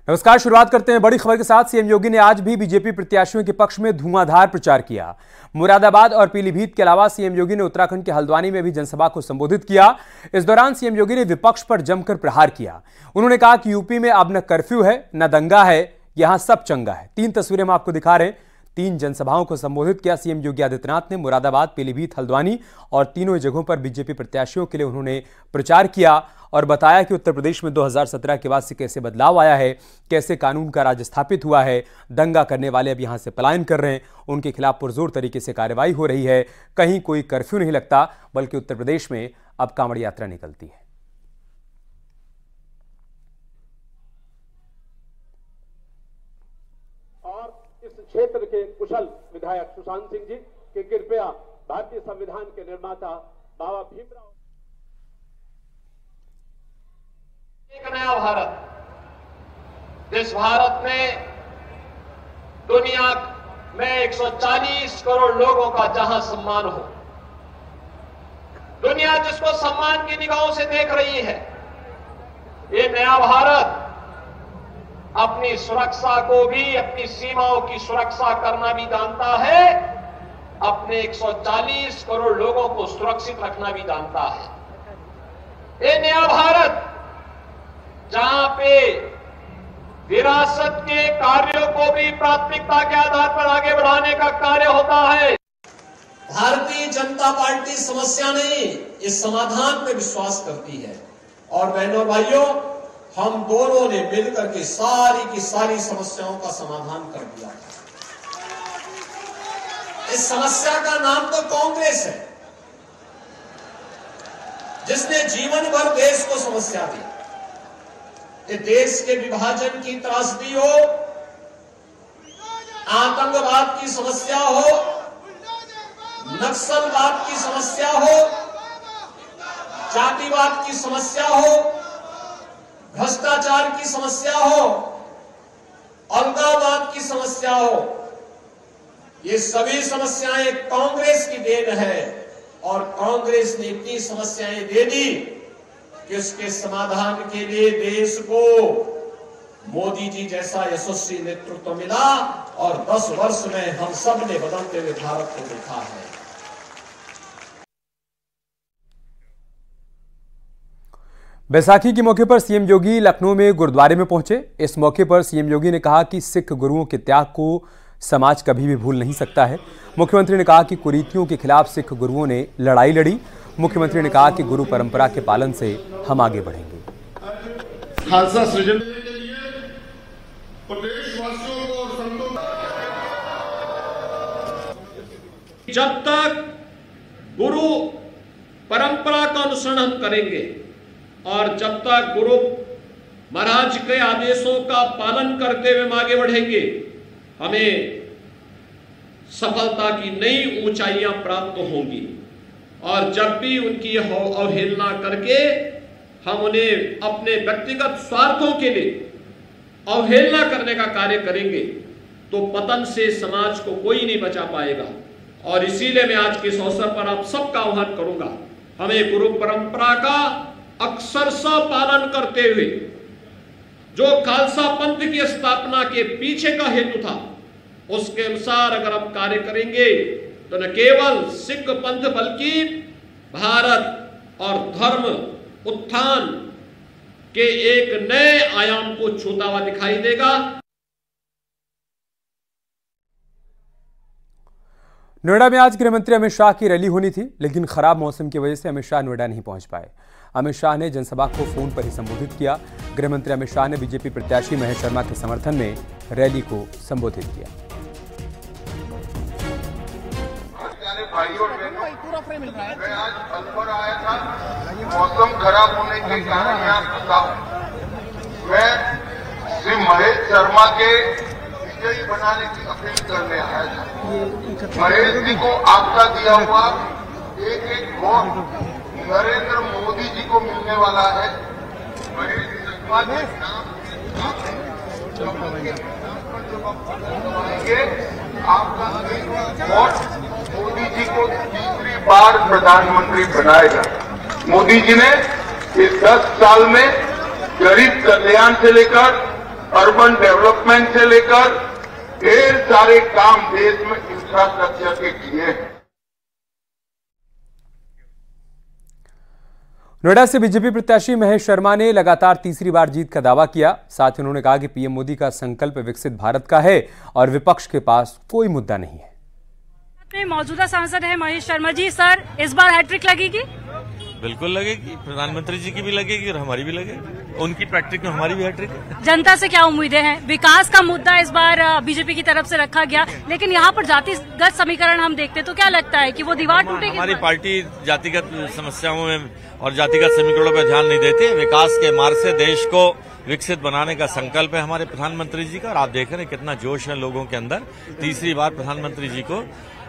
नमस्कार, शुरुआत करते हैं बड़ी खबर के साथ। सीएम योगी ने आज भी बीजेपी प्रत्याशियों के पक्ष में धुआंधार प्रचार किया। मुरादाबाद और पीलीभीत के अलावा सीएम योगी ने उत्तराखंड के हल्द्वानी में भी जनसभा को संबोधित किया। इस दौरान सीएम योगी ने विपक्ष पर जमकर प्रहार किया। उन्होंने कहा कि यूपी में अब न कर्फ्यू है न दंगा है, यहां सब चंगा है। 3 तस्वीरें हम आपको दिखा रहे हैं। 3 जनसभाओं को संबोधित किया सीएम योगी आदित्यनाथ ने। मुरादाबाद, पीलीभीत, हल्द्वानी और तीनों जगहों पर बीजेपी प्रत्याशियों के लिए उन्होंने प्रचार किया और बताया कि उत्तर प्रदेश में 2017 के बाद से कैसे बदलाव आया है, कैसे कानून का राज स्थापित हुआ है। दंगा करने वाले अब यहां से पलायन कर रहे हैं, उनके खिलाफ पुरजोर तरीके से कार्रवाई हो रही है। कहीं कोई कर्फ्यू नहीं लगता, बल्कि उत्तर प्रदेश में अब कांवड़ यात्रा निकलती है। इस क्षेत्र के कुशल विधायक सुशांत सिंह जी के कृपया भारतीय संविधान के निर्माता बाबा भीमराव। एक नया भारत, जिस भारत में दुनिया में 140 करोड़ लोगों का जहां सम्मान हो, दुनिया जिसको सम्मान की निगाहों से देख रही है, ये नया भारत अपनी सुरक्षा को भी, अपनी सीमाओं की सुरक्षा करना भी जानता है, अपने 140 करोड़ लोगों को सुरक्षित रखना भी जानता है। ये नया भारत जहां पे विरासत के कार्यों को भी प्राथमिकता के आधार पर आगे बढ़ाने का कार्य होता है। भारतीय जनता पार्टी समस्या नहीं, इस समाधान पे विश्वास करती है। और बहनों भाइयों, हम दोनों ने मिलकर के सारी की सारी समस्याओं का समाधान कर दिया। इस समस्या का नाम तो कांग्रेस है, जिसने जीवन भर देश को समस्या दी। ये देश के विभाजन की त्रासदी हो, आतंकवाद की समस्या हो, नक्सलवाद की समस्या हो, जातिवाद की समस्या हो, भ्रष्टाचार की समस्या हो, अलगाववाद की समस्या हो, ये सभी समस्याएं कांग्रेस की देन है। और कांग्रेस ने इतनी समस्याएं दे दी कि उसके समाधान के लिए देश को मोदी जी जैसा यशस्वी नेतृत्व मिला और 10 वर्ष में हम सब ने बदलते हुए भारत को देखा है। बैसाखी के मौके पर सीएम योगी लखनऊ में गुरुद्वारे में पहुंचे। इस मौके पर सीएम योगी ने कहा कि सिख गुरुओं के त्याग को समाज कभी भी भूल नहीं सकता है। मुख्यमंत्री ने कहा कि कुरीतियों के खिलाफ सिख गुरुओं ने लड़ाई लड़ी। मुख्यमंत्री ने कहा कि गुरु परंपरा के पालन से हम आगे बढ़ेंगे। खालसा सृजन के लिए प्रदेशवासियों को और संतों, जब तक गुरु परंपरा का अनुसरण हम करेंगे और जब तक गुरु महाराज के आदेशों का पालन करते हुए हम आगे बढ़ेंगे, हमें सफलता की नई ऊंचाइयां प्राप्त होंगी। और जब भी उनकी अवहेलना करके हम उन्हें अपने व्यक्तिगत स्वार्थों के लिए अवहेलना करने का कार्य करेंगे, तो पतन से समाज को कोई नहीं बचा पाएगा। और इसीलिए मैं आज के इस अवसर पर आप सबका आह्वान करूंगा, हमें गुरु परंपरा का अक्षरशः पालन करते हुए जो खालसा पंथ की स्थापना के पीछे का हेतु था, उसके अनुसार अगर हम कार्य करेंगे तो न केवल सिख पंथ बल्कि भारत और धर्म उत्थान के एक नए आयाम को छूता हुआ दिखाई देगा। नोएडा में आज गृहमंत्री अमित शाह की रैली होनी थी, लेकिन खराब मौसम की वजह से अमित शाह नोएडा नहीं पहुंच पाए। अमित शाह ने जनसभा को फोन पर ही संबोधित किया। गृहमंत्री अमित शाह ने बीजेपी प्रत्याशी महेश शर्मा के समर्थन में रैली को संबोधित किया। भाई और बहनों, मैं आज अलवर आया था, मौसम खराब होने के कारण यहाँ फंसा हूँ। मैं श्री महेश शर्मा के विजयी बनाने की अपील करने आया था। महेश जी को आपका दिया हुआ एक वोट नरेंद्र मोदी जी को मिलने वाला है। महेश शर्मा के नाम आपका वोट मोदी जी को तीसरी बार प्रधानमंत्री बनाएगा। मोदी जी ने इस 10 साल में गरीब कल्याण से लेकर अर्बन डेवलपमेंट से लेकर ढेर सारे काम देश में इंफ्रास्ट्रक्चर के किए हैं। नोएडा से बीजेपी प्रत्याशी महेश शर्मा ने लगातार तीसरी बार जीत का दावा किया। साथ ही उन्होंने कहा कि पीएम मोदी का संकल्प विकसित भारत का है और विपक्ष के पास कोई मुद्दा नहीं है। मौजूदा सांसद है महेश शर्मा जी, सर इस बार हैट्रिक लगेगी? बिल्कुल लगेगी, प्रधानमंत्री जी की भी लगेगी और हमारी भी लगेगी। उनकी हैट्रिक में हमारी भी हैट्रिक है। जनता से क्या उम्मीदें हैं? विकास का मुद्दा इस बार बीजेपी की तरफ से रखा गया, लेकिन यहाँ पर जातिगत समीकरण हम देखते तो क्या लगता है कि वो दीवार टूटेगी? हमारी पार्टी जातिगत समस्याओं में और जातिगत समीकरणों पर ध्यान नहीं देती। विकास के मार्ग से देश को विकसित बनाने का संकल्प है हमारे प्रधानमंत्री जी का, और आप देख रहे हैं कितना जोश है लोगों के अंदर तीसरी बार प्रधानमंत्री जी को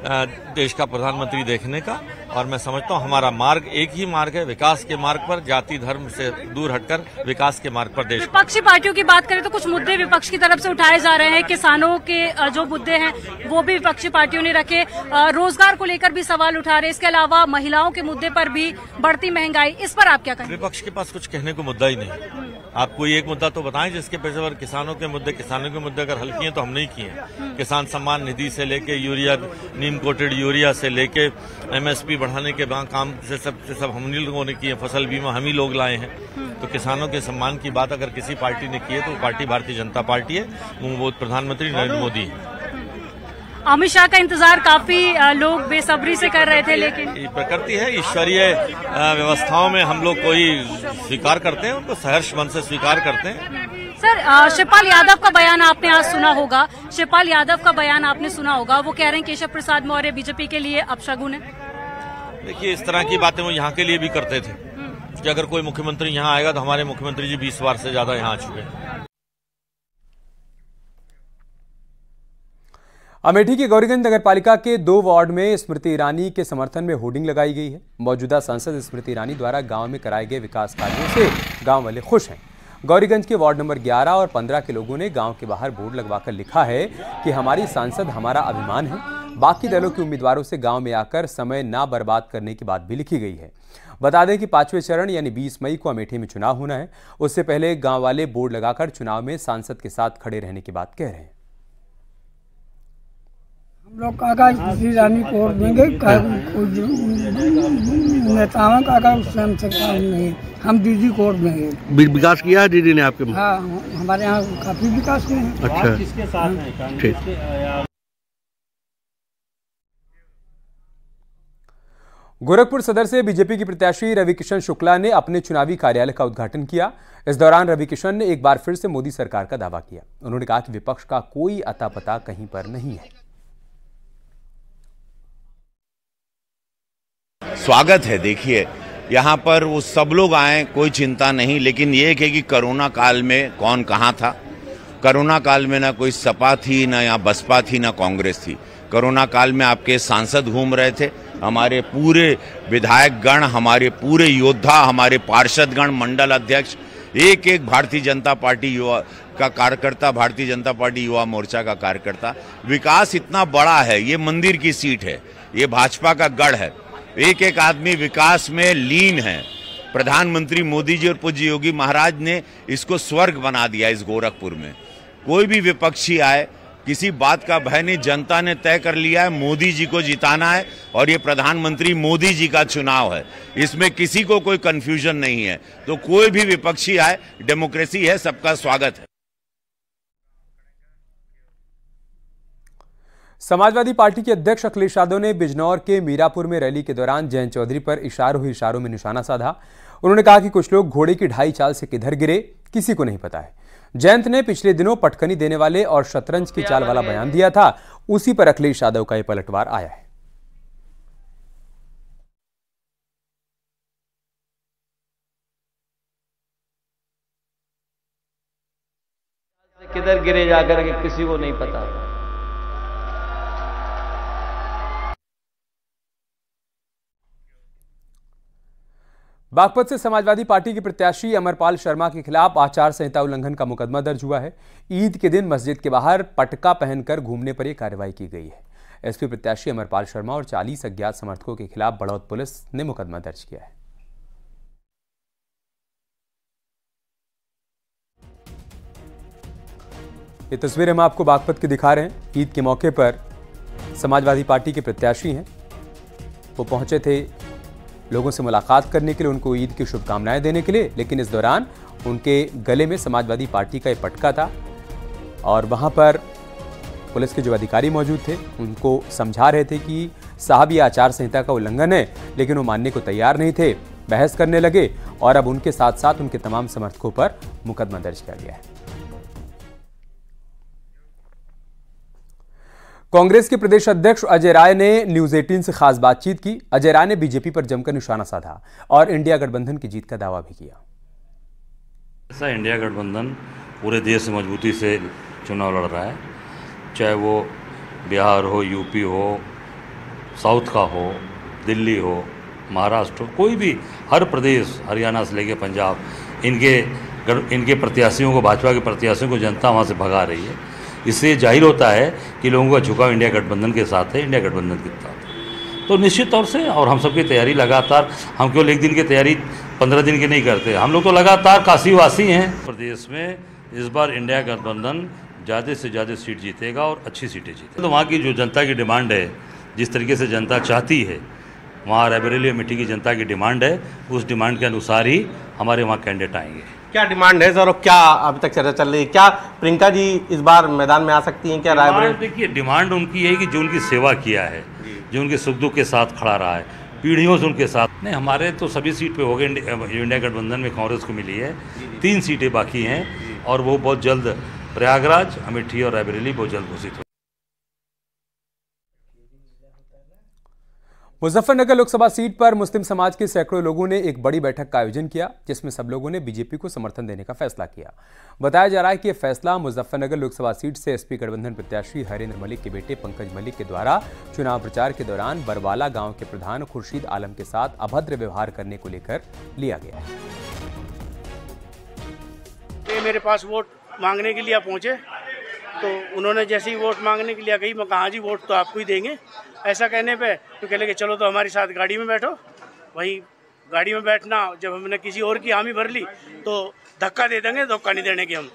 देश का प्रधानमंत्री देखने का। और मैं समझता हूं हमारा मार्ग एक ही मार्ग है, विकास के मार्ग पर, जाति धर्म से दूर हटकर विकास के मार्ग पर देश। विपक्षी पार्टियों की बात करें तो कुछ मुद्दे विपक्ष की तरफ से उठाए जा रहे हैं। किसानों के जो मुद्दे हैं वो भी विपक्षी पार्टियों ने रखे, रोजगार को लेकर भी सवाल उठा रहे, इसके अलावा महिलाओं के मुद्दे पर भी बढ़ती महंगाई, इस पर आप क्या कहें? विपक्ष के पास कुछ कहने को मुद्दा ही नहीं। आप कोई एक मुद्दा तो बताएं जिसके पेशेवर किसानों के मुद्दे अगर हल किए तो हम नहीं किए। किसान सम्मान निधि से लेके यूरिया, नीम कोटेड यूरिया से लेके एमएसपी बढ़ाने के काम से सब हम ही लोगों ने किए। फसल बीमा हम ही लोग लाए हैं। तो किसानों के सम्मान की बात अगर किसी पार्टी ने की है तो वो पार्टी भारतीय जनता पार्टी है, वो प्रधानमंत्री नरेंद्र मोदी है। अमित शाह का इंतजार काफी लोग बेसब्री से कर रहे थे, लेकिन प्रकृति है, ईश्वरीय व्यवस्थाओं में हम लोग कोई स्वीकार करते हैं, उनको सहर्ष मन से स्वीकार करते हैं। सर शिवपाल यादव का बयान आपने आज सुना होगा, शिवपाल यादव का बयान आपने सुना होगा, वो कह रहे हैं केशव प्रसाद मौर्य बीजेपी के लिए अपशगुन है। देखिए इस तरह की बातें वो यहाँ के लिए भी करते थे कि अगर कोई मुख्यमंत्री यहाँ आएगा तो हमारे मुख्यमंत्री जी 20 बार से ज्यादा यहाँ आ चुके हैं। अमेठी की गौरीगंज नगरपालिका के 2 वार्ड में स्मृति ईरानी के समर्थन में होर्डिंग लगाई गई है। मौजूदा सांसद स्मृति ईरानी द्वारा गांव में कराए गए विकास कार्यों से गांव वाले खुश हैं। गौरीगंज के वार्ड नंबर 11 और 15 के लोगों ने गांव के बाहर बोर्ड लगवाकर लिखा है कि हमारी सांसद हमारा अभिमान है। बाकी दलों के उम्मीदवारों से गांव में आकर समय ना बर्बाद करने की बात भी लिखी गई है। बता दें कि 5वें चरण यानी 20 मई को अमेठी में चुनाव होना है। उससे पहले गांव वाले बोर्ड लगाकर चुनाव में सांसद के साथ खड़े रहने की बात कह रहे हैं। हम लोग काका स्मृति ईरानी को वोट देंगे, नेताओं काका स्वयं से काम नहीं, हम दीदी को वोट देंगे। विकास किया है दीदी ने आपके? हाँ, हमारे यहाँ काफी विकास किए हैं। अच्छा, किसके साथ है? ठीक। गोरखपुर सदर से बीजेपी की प्रत्याशी रविकिशन शुक्ला ने अपने चुनावी कार्यालय का उद्घाटन किया। इस दौरान रविकिशन ने एक बार फिर से मोदी सरकार का दावा किया। उन्होंने कहा कि विपक्ष का कोई अता पता कहीं पर नहीं है। स्वागत है। देखिए यहाँ पर वो सब लोग आए, कोई चिंता नहीं, लेकिन ये है कि कोरोना काल में कौन कहाँ था। कोरोना काल में ना कोई सपा थी, ना यहाँ बसपा थी, ना कांग्रेस थी। कोरोना काल में आपके सांसद घूम रहे थे, हमारे पूरे विधायक गण, हमारे पूरे योद्धा, हमारे पार्षद गण, मंडल अध्यक्ष, एक एक भारतीय जनता पार्टी युवा का कार्यकर्ता, भारतीय जनता पार्टी युवा मोर्चा का कार्यकर्ता। विकास इतना बड़ा है, ये मंदिर की सीट है, ये भाजपा का गढ़ है। एक एक आदमी विकास में लीन है। प्रधानमंत्री मोदी जी और पूज्य योगी महाराज ने इसको स्वर्ग बना दिया इस गोरखपुर में। कोई भी विपक्षी आए, किसी बात का भय नहीं, जनता ने तय कर लिया है मोदी जी को जिताना है और ये प्रधानमंत्री मोदी जी का चुनाव है, इसमें किसी को कोई कंफ्यूजन नहीं है। तो कोई भी विपक्षी आए, डेमोक्रेसी है, सबका स्वागत है। समाजवादी पार्टी के अध्यक्ष अखिलेश यादव ने बिजनौर के मीरापुर में रैली के दौरान जयंत चौधरी पर इशारों ही इशारों में निशाना साधा। उन्होंने कहा कि कुछ लोग घोड़े की ढाई चाल से किधर गिरे किसी को नहीं पता है। जयंत ने पिछले दिनों पटकनी देने वाले और शतरंज की चाल वाला बयान दिया था, उसी पर अखिलेश यादव का यह पलटवार आया है। किधर गिरे जाकर के किसी को नहीं पता। बागपत से समाजवादी पार्टी के प्रत्याशी अमरपाल शर्मा के खिलाफ आचार संहिता उल्लंघन का मुकदमा दर्ज हुआ है। ईद के दिन मस्जिद के बाहर पटका पहनकर घूमने पर यह कार्रवाई की गई है। एसपी प्रत्याशी अमरपाल शर्मा और 40 अज्ञात समर्थकों के खिलाफ बड़ौद पुलिस ने मुकदमा दर्ज किया है। ये तस्वीर हम आपको बागपत की दिखा रहे हैं। ईद के मौके पर समाजवादी पार्टी के प्रत्याशी हैं, वो पहुंचे थे लोगों से मुलाकात करने के लिए, उनको ईद की शुभकामनाएं देने के लिए, लेकिन इस दौरान उनके गले में समाजवादी पार्टी का एक पटका था और वहां पर पुलिस के जो अधिकारी मौजूद थे उनको समझा रहे थे कि साहब ये आचार संहिता का उल्लंघन है, लेकिन वो मानने को तैयार नहीं थे। बहस करने लगे और अब उनके साथ साथ उनके तमाम समर्थकों पर मुकदमा दर्ज किया गया है। कांग्रेस के प्रदेश अध्यक्ष अजय राय ने न्यूज 18 से खास बातचीत की। अजय राय ने बीजेपी पर जमकर निशाना साधा और इंडिया गठबंधन की जीत का दावा भी किया। ऐसा इंडिया गठबंधन पूरे देश से मजबूती से चुनाव लड़ रहा है, चाहे वो बिहार हो, यूपी हो, साउथ का हो, दिल्ली हो, महाराष्ट्र हो, कोई भी, हर प्रदेश, हरियाणा से लेके पंजाब, इनके प्रत्याशियों को, भाजपा के प्रत्याशियों को जनता वहाँ से भगा रही है। इससे जाहिर होता है कि लोगों का झुकाव इंडिया गठबंधन के साथ है, इंडिया गठबंधन के साथ। तो निश्चित तौर से, और हम सबकी तैयारी लगातार, हम केवल एक दिन की तैयारी 15 दिन की नहीं करते, हम लोग तो लगातार काशीवासी हैं। प्रदेश में इस बार इंडिया गठबंधन ज़्यादा से ज़्यादा सीट जीतेगा और अच्छी सीटें जीतेगा। तो वहाँ की जो जनता की डिमांड है, जिस तरीके से जनता चाहती है, वहाँ रायबरेली अमेठी की जनता की डिमांड है, उस डिमांड के अनुसार ही हमारे वहाँ कैंडिडेट आएंगे। क्या डिमांड है सर, और क्या अभी तक चर्चा चल रही है? क्या प्रियंका जी इस बार मैदान में आ सकती हैं? क्या रायबरेली? देखिए, डिमांड उनकी है कि जो उनकी सेवा किया है, जो उनके सुख दुख के साथ खड़ा रहा है, पीढ़ियों से उनके साथ। नहीं, हमारे तो सभी सीट पे हो गए। इंडिया गठबंधन में कांग्रेस को मिली है, 3 सीटें बाकी हैं और वो बहुत जल्द प्रयागराज, अमेठी और रायबरेली बहुत जल्द घोषित हो। मुजफ्फरनगर लोकसभा सीट पर मुस्लिम समाज के सैकड़ों लोगों ने एक बड़ी बैठक का आयोजन किया, जिसमें सब लोगों ने बीजेपी को समर्थन देने का फैसला किया। बताया जा रहा है कि यह फैसला मुजफ्फरनगर लोकसभा सीट से एसपी गठबंधन प्रत्याशी हरेंद्र मलिक के बेटे पंकज मलिक के द्वारा चुनाव प्रचार के दौरान बरवाला गांव के प्रधान खुर्शीद आलम के साथ अभद्र व्यवहार करने को लेकर लिया गया है। मेरे पास वोट मांगने के लिए पहुंचे तो उन्होंने जैसे ही वोट मांगने के लिए गई, मैं कहा जी वोट तो आपको ही देंगे। ऐसा कहने पे तो कह लगे चलो तो हमारे साथ गाड़ी में बैठो। वहीं गाड़ी में बैठना, जब हमने किसी और की हामी भर ली तो धक्का दे देंगे, धक्का नहीं देने के हम।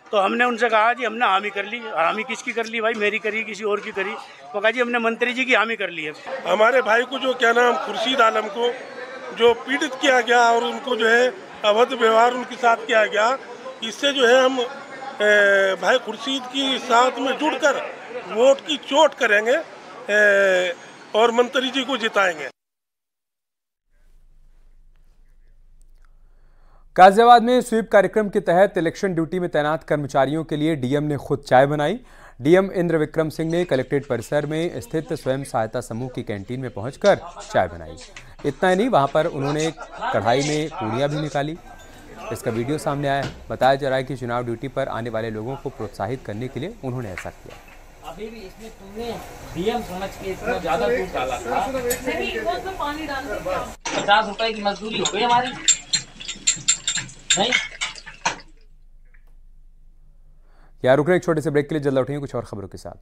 तो हमने उनसे कहा जी हमने हामी कर ली। हामी किसकी कर ली भाई? मेरी करी, किसी और की करी? वो कहा जी हमने मंत्री जी की हामी कर ली है। हमारे भाई को जो क्या नाम खुर्शीद आलम को जो पीड़ित किया गया और उनको जो है अभद्र व्यवहार उनके साथ किया गया, इससे जो है हम भाई खुर्शीद की साथ में जुड़कर वोट की चोट करेंगे और मंत्री जी को जिताएंगे। गाजियाबाद में स्वीप कार्यक्रम के तहत इलेक्शन ड्यूटी में तैनात कर्मचारियों के लिए डीएम ने खुद चाय बनाई। डीएम इंद्र विक्रम सिंह ने कलेक्ट्रेट परिसर में स्थित स्वयं सहायता समूह की कैंटीन में पहुंचकर चाय बनाई। इतना ही नहीं, वहां पर उन्होंने कढ़ाई में पूड़ियां भी निकाली। इसका वीडियो सामने आया है। बताया जा रहा है कि चुनाव ड्यूटी पर आने वाले लोगों को प्रोत्साहित करने के लिए उन्होंने ऐसा किया। अभी भी इसमें तुमने डीएम समझ के इतना ज्यादा दूध डाला था। नहीं, वो तो पानी डाल दो। 50 रुपए की मजदूरी हो गई हमारी। नहीं, यार रुक रहे एक छोटे से ब्रेक के लिए, जल्द लौटेंगे कुछ और खबरों के साथ।